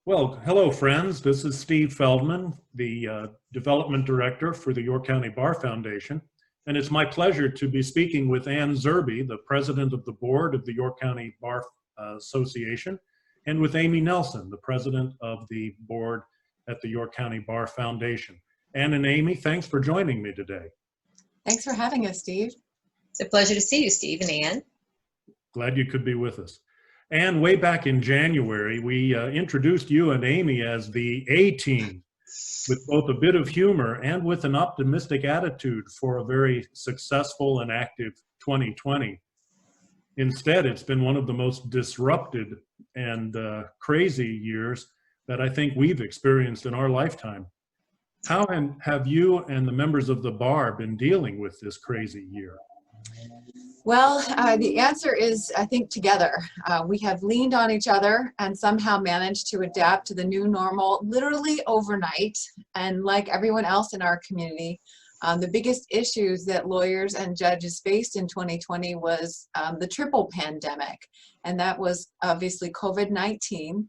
Well, hello, friends. This is Steve Feldman, the Development Director for the York County Bar Foundation. And it's my pleasure to be speaking with Ann Zerbe, the President of the Board of the York County Bar Association, and with Amy Nelson, the President of the Board at the York County Bar Foundation. Ann and Amy, thanks for joining me today. Thanks for having us, Steve. It's a pleasure to see you, Steve and Ann. Glad you could be with us. And way back in January, we introduced you and Amy as the A-Team, with both a bit of humor and with an optimistic attitude for a very successful and active 2020. Instead, it's been one of the most disrupted and crazy years that I think we've experienced in our lifetime. How have you and the members of the bar been dealing with this crazy year? Well, the answer is, I think, together. We have leaned on each other and somehow managed to adapt to the new normal literally overnight. And like everyone else in our community, the biggest issues that lawyers and judges faced in 2020 was the triple pandemic. And that was obviously COVID-19,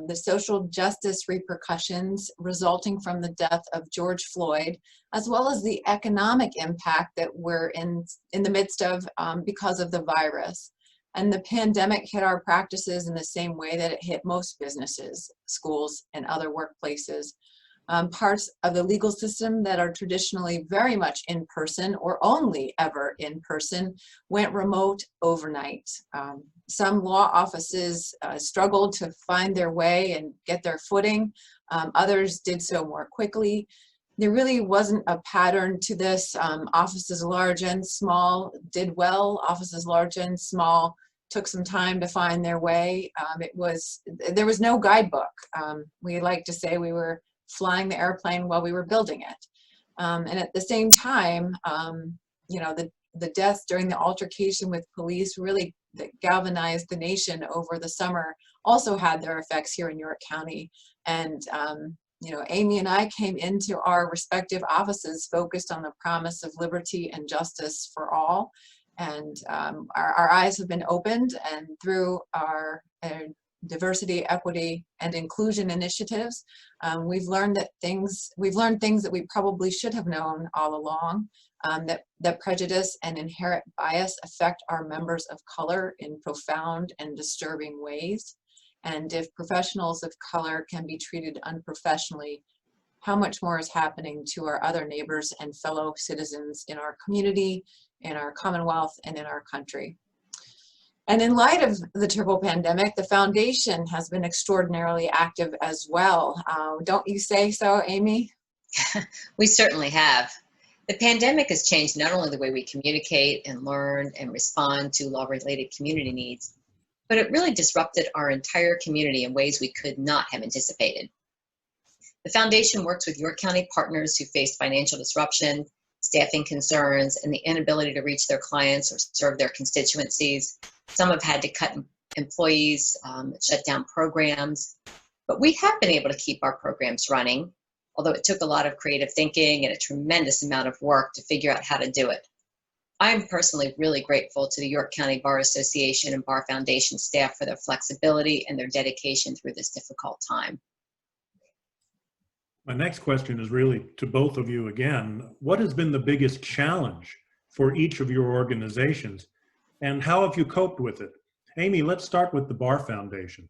the social justice repercussions resulting from the death of George Floyd, as well as the economic impact that we're in the midst of because of the virus. And the pandemic hit our practices in the same way that it hit most businesses, schools, and other workplaces. Parts of the legal system that are traditionally very much in person or only ever in person went remote overnight. Some law offices struggled to find their way and get their footing. Others did so more quickly. There really wasn't a pattern to this. Offices large and small did well. Offices large and small took some time to find their way. There was no guidebook. We like to say we were flying the airplane while we were building it. And at the same time, the deaths during the altercation with police really that galvanized the nation over the summer also had their effects here in York County. And Amy and I came into our respective offices focused on the promise of liberty and justice for all. And our eyes have been opened, and through our diversity, equity, and inclusion initiatives, we've learned things that we probably should have known all along, that prejudice and inherent bias affect our members of color in profound and disturbing ways. And if professionals of color can be treated unprofessionally, how much more is happening to our other neighbors and fellow citizens in our community, in our Commonwealth, and in our country. And in light of the triple pandemic, the foundation has been extraordinarily active as well. Don't you say so, Amy? We certainly have. The pandemic has changed not only the way we communicate and learn and respond to law-related community needs, but it really disrupted our entire community in ways we could not have anticipated. The foundation works with York County partners who faced financial disruption, staffing concerns, and the inability to reach their clients or serve their constituencies. Some have had to cut employees, shut down programs, but we have been able to keep our programs running, although it took a lot of creative thinking and a tremendous amount of work to figure out how to do it. I'm personally really grateful to the York County Bar Association and Bar Foundation staff for their flexibility and their dedication through this difficult time. My next question is really to both of you again. What has been the biggest challenge for each of your organizations, and how have you coped with it? Amy, let's start with the Bar Foundation.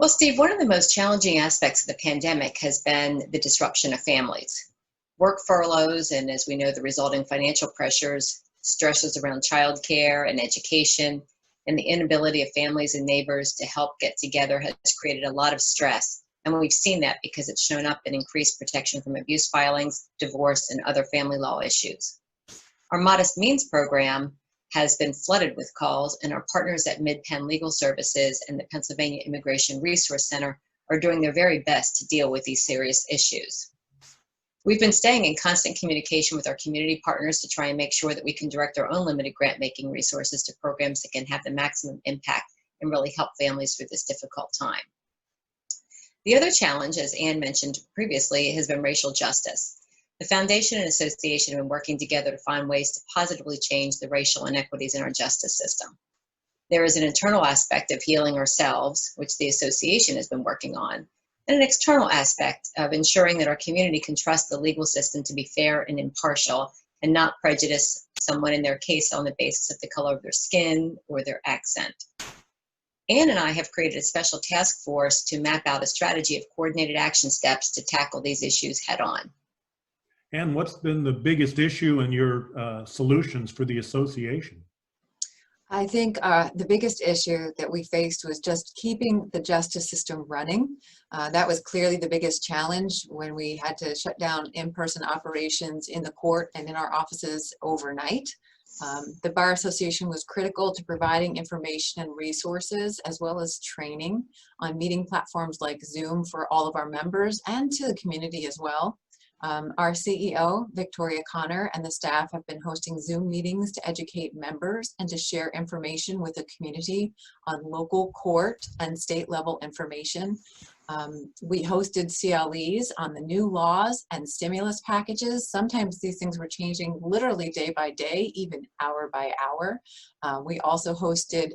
Well, Steve, one of the most challenging aspects of the pandemic has been the disruption of families. Work furloughs, and as we know, the resulting financial pressures, stresses around childcare and education, and the inability of families and neighbors to help get together has created a lot of stress. And we've seen that because it's shown up in increased protection from abuse filings, divorce, and other family law issues. Our Modest Means program has been flooded with calls, and our partners at Mid-Penn Legal Services and the Pennsylvania Immigration Resource Center are doing their very best to deal with these serious issues. We've been staying in constant communication with our community partners to try and make sure that we can direct our own limited grant-making resources to programs that can have the maximum impact and really help families through this difficult time. The other challenge, as Ann mentioned previously, has been racial justice. The Foundation and Association have been working together to find ways to positively change the racial inequities in our justice system. There is an internal aspect of healing ourselves, which the association has been working on, and an external aspect of ensuring that our community can trust the legal system to be fair and impartial and not prejudice someone in their case on the basis of the color of their skin or their accent. Ann and I have created a special task force to map out a strategy of coordinated action steps to tackle these issues head on. And what's been the biggest issue in your solutions for the association? I think the biggest issue that we faced was just keeping the justice system running. That was clearly the biggest challenge when we had to shut down in-person operations in the court and in our offices overnight. The Bar Association was critical to providing information and resources, as well as training on meeting platforms like Zoom for all of our members and to the community as well. Our CEO, Victoria Connor, and the staff have been hosting Zoom meetings to educate members and to share information with the community on local court and state level information. We hosted CLEs on the new laws and stimulus packages. Sometimes these things were changing literally day by day, even hour by hour. We also hosted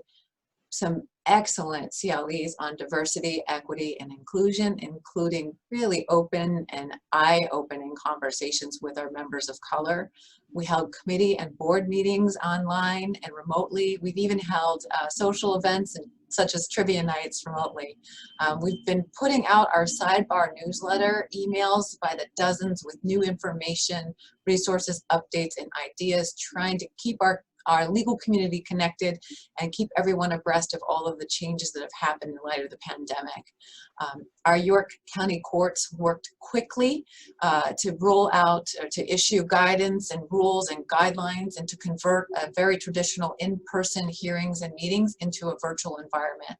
some excellent CLEs on diversity, equity, and inclusion, including really open and eye-opening conversations with our members of color. We held committee and board meetings online and remotely. We've even held social events such as trivia nights remotely. We've been putting out our sidebar newsletter, emails by the dozens with new information, resources, updates, and ideas, trying to keep our legal community connected and keep everyone abreast of all of the changes that have happened in light of the pandemic. Our York County courts worked quickly to roll out, or to issue guidance and rules and guidelines, and to convert very traditional in-person hearings and meetings into a virtual environment.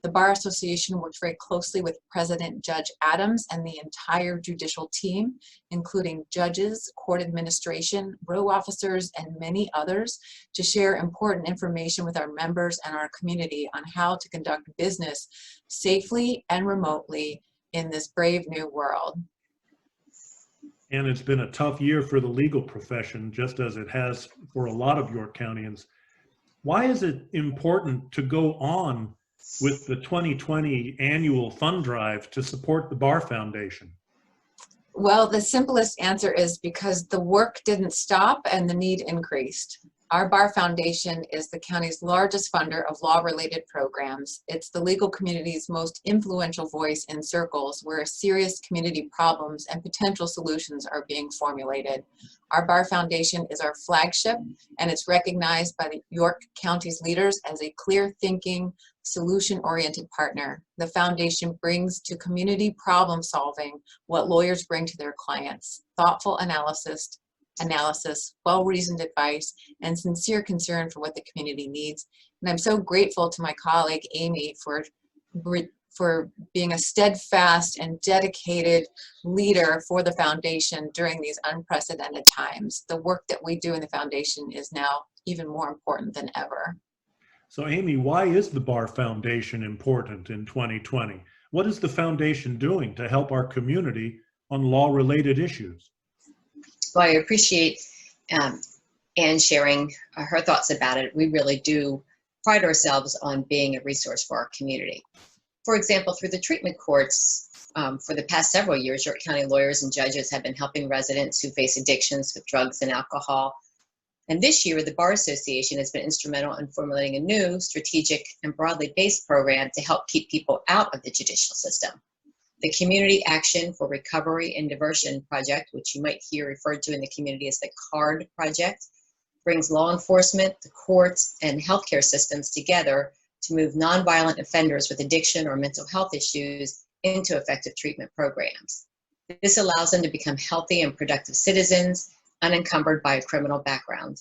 The Bar Association worked very closely with President Judge Adams and the entire judicial team, including judges, court administration, row officers, and many others, to share important information with our members and our community on how to conduct business safely and remotely in this brave new world. And it's been a tough year for the legal profession, just as it has for a lot of York Countyans. Why is it important to go on with the 2020 annual fund drive to support the Bar Foundation? Well, the simplest answer is because the work didn't stop and the need increased. Our Bar Foundation is the county's largest funder of law-related programs. It's the legal community's most influential voice in circles where serious community problems and potential solutions are being formulated. Our Bar Foundation is our flagship, and it's recognized by the York County's leaders as a clear-thinking, solution-oriented partner. The foundation brings to community problem solving what lawyers bring to their clients: thoughtful analysis, well-reasoned advice, and sincere concern for what the community needs. And I'm so grateful to my colleague, Amy, for being a steadfast and dedicated leader for the foundation during these unprecedented times. The work that we do in the foundation is now even more important than ever. So Amy, why is the Bar Foundation important in 2020? What is the foundation doing to help our community on law-related issues? Well, I appreciate Ann sharing her thoughts about it. We really do pride ourselves on being a resource for our community. For example, through the treatment courts, for the past several years, York County lawyers and judges have been helping residents who face addictions with drugs and alcohol. And this year, the Bar Association has been instrumental in formulating a new strategic and broadly based program to help keep people out of the judicial system. The Community Action for Recovery and Diversion Project, which you might hear referred to in the community as the CARD Project, brings law enforcement, the courts, and healthcare systems together to move nonviolent offenders with addiction or mental health issues into effective treatment programs. This allows them to become healthy and productive citizens, unencumbered by a criminal background.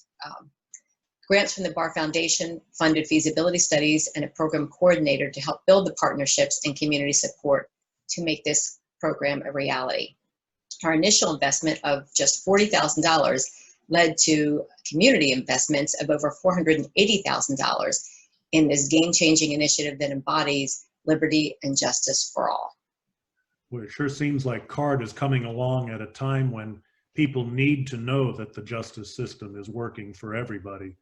Grants from the Bar Foundation funded feasibility studies and a program coordinator to help build the partnerships and community support to make this program a reality. Our initial investment of just $40,000 led to community investments of over $480,000 in this game-changing initiative that embodies liberty and justice for all. Well, it sure seems like CARD is coming along at a time when people need to know that the justice system is working for everybody.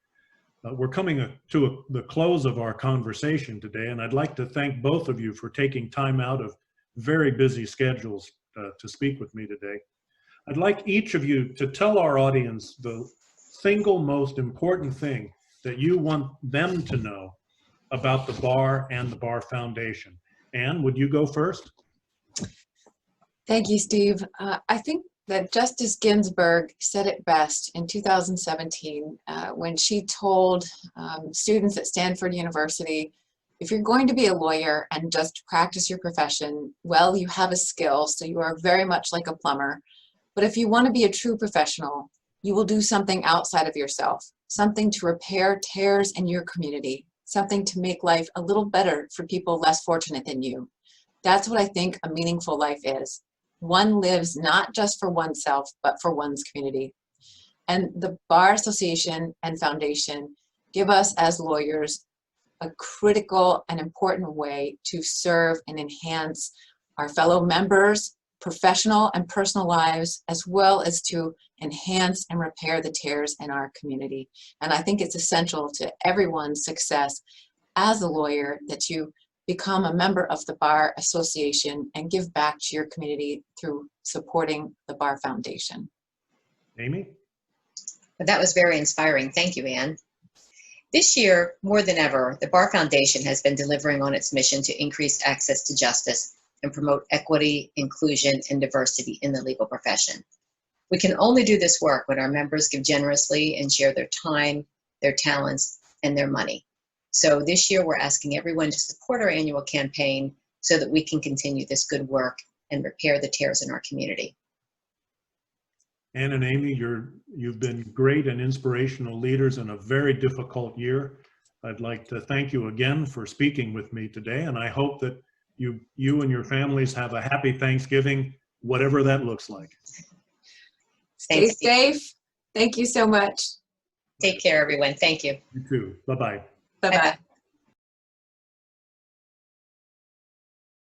we're coming to the close of our conversation today, and I'd like to thank both of you for taking time out of very busy schedules to speak with me today. I'd like each of you to tell our audience the single most important thing that you want them to know about the bar and the Bar Foundation. Anne, would you go first? Thank you, Steve. I think that Justice Ginsburg said it best in 2017 when she told students at Stanford University, if you're going to be a lawyer and just practice your profession, well, you have a skill, so you are very much like a plumber. But if you want to be a true professional, you will do something outside of yourself, something to repair tears in your community, something to make life a little better for people less fortunate than you. That's what I think a meaningful life is. One lives not just for oneself, but for one's community. And the Bar Association and Foundation give us as lawyers a critical and important way to serve and enhance our fellow members' professional and personal lives, as well as to enhance and repair the tears in our community. And I think it's essential to everyone's success as a lawyer that you become a member of the Bar Association and give back to your community through supporting the Bar Foundation. Amy? That was very inspiring. Thank you, Anne. This year, more than ever, the Bar Foundation has been delivering on its mission to increase access to justice and promote equity, inclusion, and diversity in the legal profession. We can only do this work when our members give generously and share their time, their talents, and their money. So this year, we're asking everyone to support our annual campaign so that we can continue this good work and repair the tears in our community. Anne and Amy, you've been great and inspirational leaders in a very difficult year. I'd like to thank you again for speaking with me today, and I hope that you and your families have a happy Thanksgiving, whatever that looks like. Stay safe. Thank you so much. Take care, everyone. Thank you. You too. Bye-bye. Bye-bye.